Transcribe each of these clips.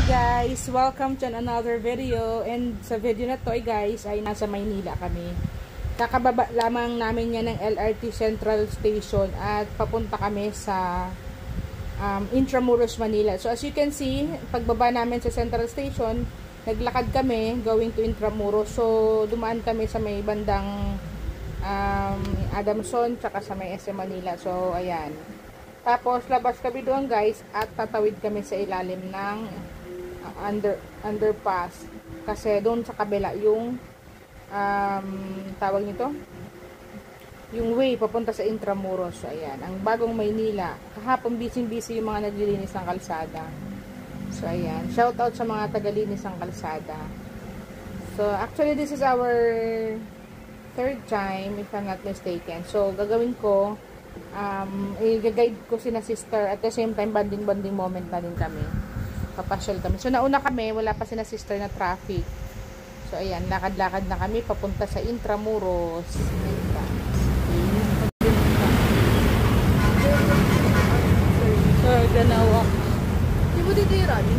guys, welcome to another video. And sa video na to guys ay nasa Maynila kami. Kakababa lamang namin yan ng LRT Central Station at papunta kami sa Intramuros, Manila. So as you can see, pagbaba namin sa Central Station, naglakad kami going to Intramuros. So dumaan kami sa may bandang Adamson tsaka sa may SM Manila. So ayan. Tapos labas kami doon guys at tatawid kami sa ilalim ng underpass kasi doon sa kabila yung tawag nito yung way papunta sa Intramuros. So ayan, ang bagong Maynila. Kahapon busy yung mga naglilinis ng kalsada. So ayan, shout out sa mga tagalinis ng kalsada. So actually this is our third time if I'm not mistaken. So gagawin ko i-guide ko sina sister at the same time banding moment na din kami. Papasyal kami. So nauna kami, wala pa sina sister na traffic. So ayan, lakad-lakad na kami papunta sa Intramuros. So gonna walk. Di mo dito yung rally?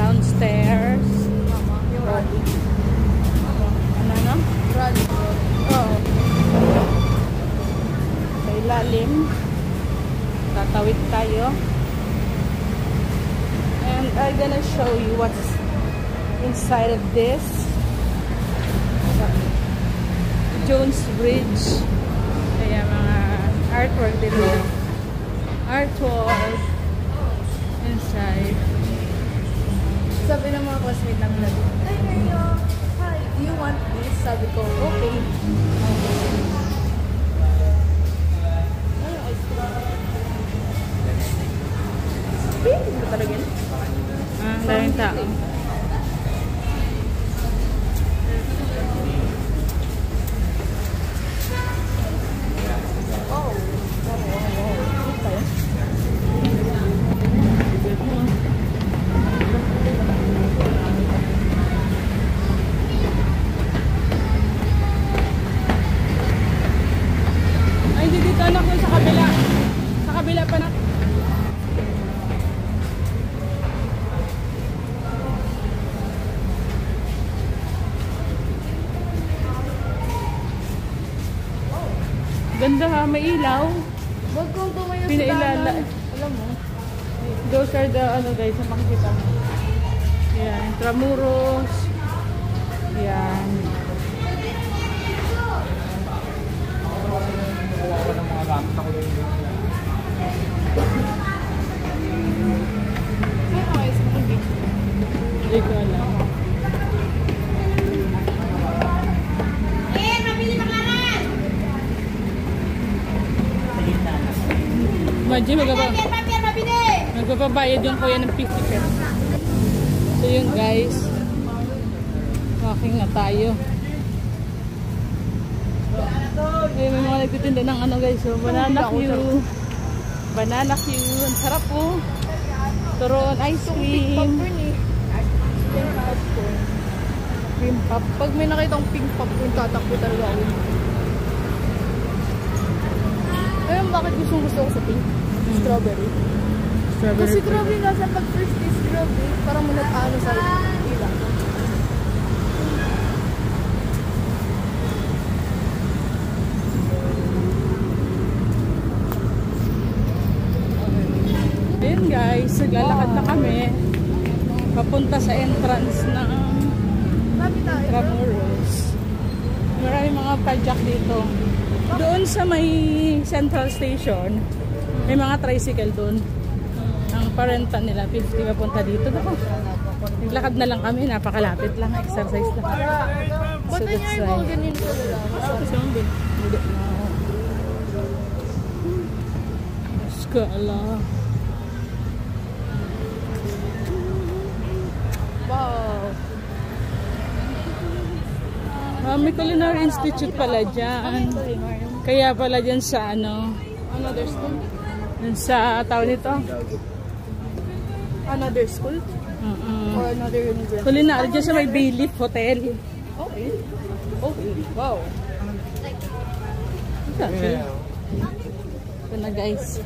Downstairs. Mama, yung rally. Ano na? Rally. Oo. Sa ilalim. Tatawid tayo. And I'm gonna show you what's inside of this Jones Bridge. Kaya mga artwork dito. Artwork inside. Sabi ng mga classmate namin na dito, "Ay, Mario, hi, do you want this?" Sabi ko, "Okay." Ay, ice cream. Hindi ko talaga yun. Daming tao. Ay, hindi dito anak sa kabila. Sa kabila pa na. Ganda ha, may ilaw. Huwag kong tumayo sa Pinailala. danan. Alam mo? Those are the ano guys, na makikita mo. Yan, Intramuros. Yan. Ano ice cream? Hindi ko alam. Imagine, magpapabayad yung kuya ng 50 pesos. So yun guys, walking na tayo. Ay, may mga nagtitinda ng ano guys, so banana queue. Banana queue, ang sarap po. Turon, ice cream. Pink pop. Pag may nakitang pink pop, yung tatakbo talaga ako. Ayun, bakit gusto ko sa pink? Strawberry. Kasi grabe nga sa pag-first is grabe. Parang ano sa ila. Ayun guys, naglalakad na kami. Papunta sa entrance ng Intramuros. Maraming mga pajak dito. Doon sa may Central Station, may mga tricycle doon. Ang parenta nila, 50 papunta dito. Naglakad na lang kami, napakalapit lang, exercise lang. Ba't na niya yung mga ganyan ko nila? Hindi. Skala. Wow. May Culinary Institute pala dyan. Kaya pala dyan sa ano. Another school? Dyan sa tao nito. Another school? Or another university? Culinary dyan sa may Bayleaf Hotel. Okay. Okay. Wow. Ito na guys.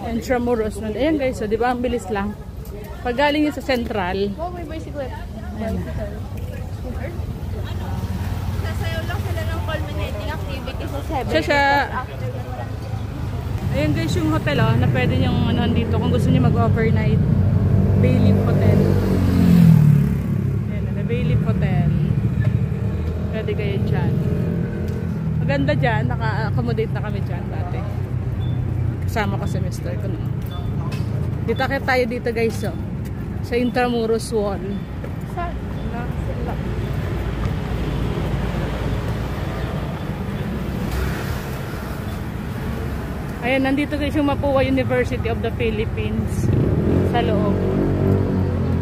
Intramuros. Ayan guys, so, di ba ang bilis lang. Pag galing yun sa Central. Oh, may bicycle. Ayan. Scooter. Sasayaw lang sila ng culminating activity sa 7. Siya. Ayan guys yung hotel na pwede niyong ano dito kung gusto niyo mag-overnight. Bayleaf Hotel. Ayan na, Bayleaf Hotel. Pwede kayo dyan. Maganda dyan, naka-accommodate na kami dyan dati. Kasama ko sa mister ko no. Dito tayo dito guys sa Intramuros Wall. Saan? Sila. Ayan, nandito guys yung Mapua University of the Philippines. Sa loob.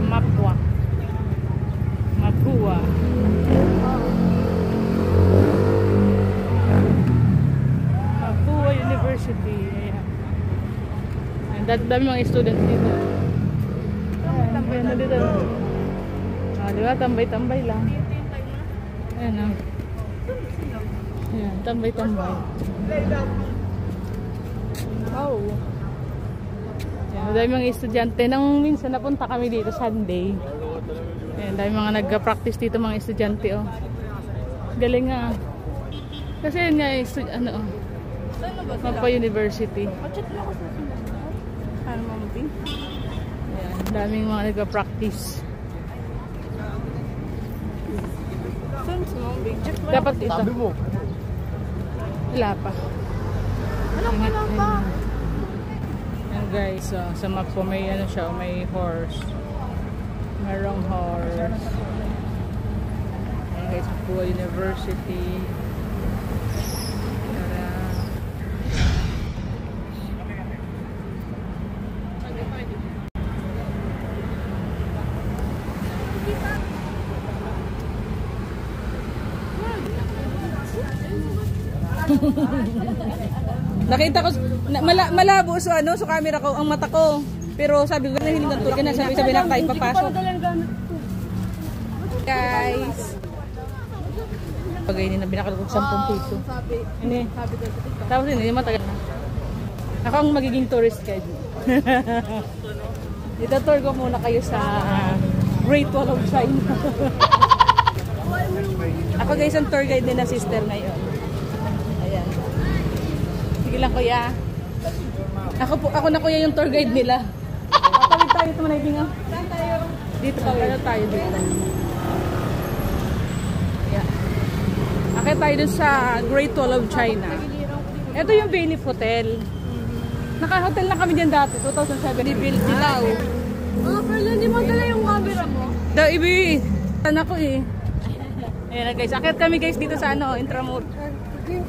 Mapua. Mapua. Mapua University. Ayan. Ayan, dami mga students dito. Ayan, nandito. Diba? Tambay-tambay lang. Ayan o. Ayan, tambay-tambay. Oh. Ayan, dami mga estudyante. Nang minsan napunta kami dito Sunday. Ayan, dami mga nagka-practice dito mga estudyante oh. Galing nga. Kasi yun nga Mapua University. Pachat mo ako sa sila. Ano mamuting? Ayan, daming mga nagka-practice. Saan si Mom Big? Dapat ito. Sabi mo. Wala pa. Wala pa. Ayan guys, sa Mapua may ano siya, may horse. Merong horse. Ayan guys, Mapua University. Tara. Nakita ko malabo so so camera ko ang mata ko. Pero sabi ko nahiling ng tour na sabi na tayo papasok. Guys. Pagay ni na binakal ko 10 piso. Sabi. Ini. Sabi ko. Tapos hindi matagal na. Ako ang magiging tourist guide. Dito tour ko muna kayo sa Great Wall of China. Ako guys ang tour guide din na sister ngayon. Ayan. Sige lang kuya. Ako na kuya yung tour guide nila. Tawid tayo ito manay binga. Saan tayo? Dito tayo dito. Yeah. Akit tayo dun sa Great Wall of China. Ito yung Bayleaf Hotel. Naka-hotel na kami dyan dati, 2007. Nibuild nila. Oh, pero hindi mo dala yung camera mo. Daw, ibi. Ano ko eh. Ayan na guys. Akit kami guys dito sa Intramuros. Yung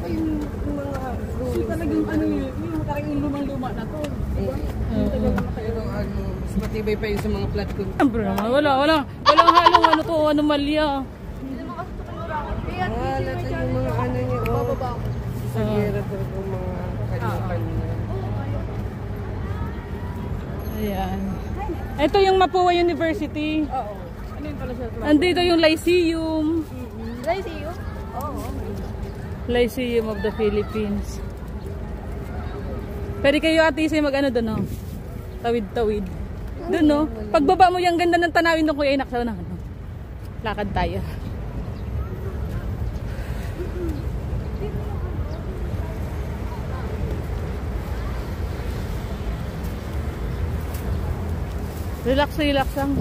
mga rules. Talagang yung lumang-luma na to. Pero mas matibay pa yun sa mga flat ko. Siyempre naman, walang halong anomalya. Hindi naman kasi ito kanurakan. Kaya Wala sa yung mga ano niya. bababa ako. Sa gera talaga yung mga kanya-kanya. Ayan. Ito yung Mapua University. Oo. Ano yun pala siya? Andito yung Lyceum. Did I see you? Oo. Lyceum of the Philippines. Pwede kayo ate isa mag ano doon no? Tawid-tawid. Doon no? Pagbaba mo yung ganda ng tanawin ng kuya inak sa na. Lakad tayo. Relax lang.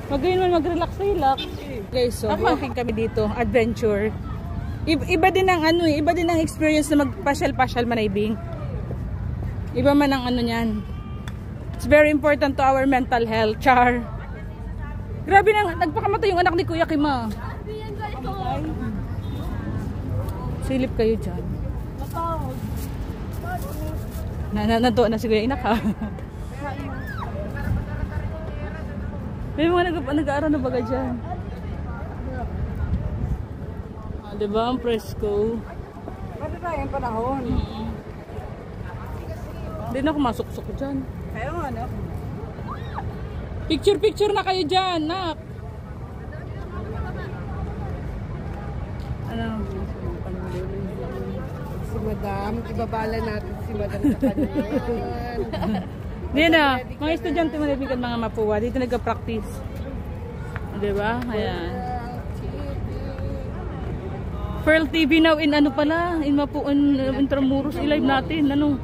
Magayon man mag-relax. Guys, so walking kami dito, adventure. Iba din ang iba din ang experience na magpasyal-pasyal manaybing. Iba man ang niyan. It's very important to our mental health, char. Grabe nang nagpakamatay yung anak ni Kuya Kima. Silip kayo dyan. Nanto na si Kuya Inak ha. May mga nag-aaral na baga dyan. Diba ang presko? Pwede tayo yung panahon. Hindi na ako masuk-suk dyan. Kaya nga ano? Picture na kayo dyan, nak. Ano? Si Madam, ibabala natin si Madam sa kanya. Yan na, mga estudyante manibigan mga mapuwa. Dito nagka-practice. Diba? Ayan. Pearl TV now in ano pala? In Intramuros. I-live natin. Ano?